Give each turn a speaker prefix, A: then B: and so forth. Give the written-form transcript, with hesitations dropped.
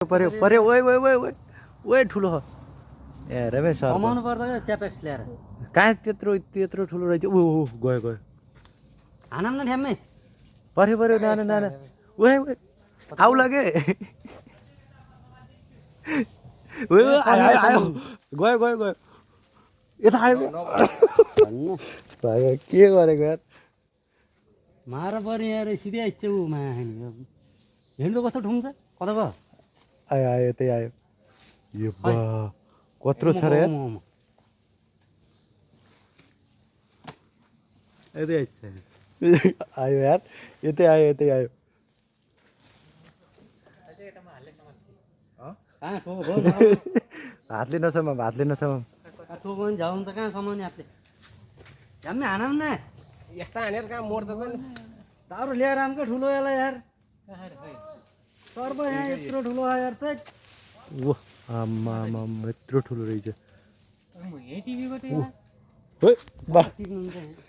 A: पर्यो पर्यो ओए ओए ओए ओए ओए ठुलो हो ए रमेश सर
B: कमाउनु पर्दा च्यापेक्स ल्याएर
A: कहाँ त्यत्रो त्यत्रो ठुलो रहेछ ऊ गयो गयो
B: हानम न ठ्याम्मै
A: पर्यो पर्यो नाना नाना ओए ओए आउ लगे ओए आयो आयो आयो गयो गयो गयो यता आयो भाइ के गरेको यार
B: मार पऱ्यो यार सिधै आइन्छ ऊमा हेर्नु त कस्तो ठुङ्छ कता गयो
A: आयो आयो यतै आयो यो बा कत्रो छ र यार
B: यतै आइन्छ
A: आयो यार यतै आयो यतै आयो हातले नसमाम हातले नसमाम
B: ठोको भने झ्याउनु त कहाँ समाउने हातले झ्याम्मै हानम न
C: यस्ता हानेर कहाँ मर्छ त
B: तारो ल्याएर आमको ठुलो यसलाई यार सर्प यहाँ यत्रो ठुलो हो यार त
A: ओ आम्मा आम्मा यत्रो ठुलो रहेछ
C: यही टिभीको
A: ओइ बा
B: टिप्नुहुन्छ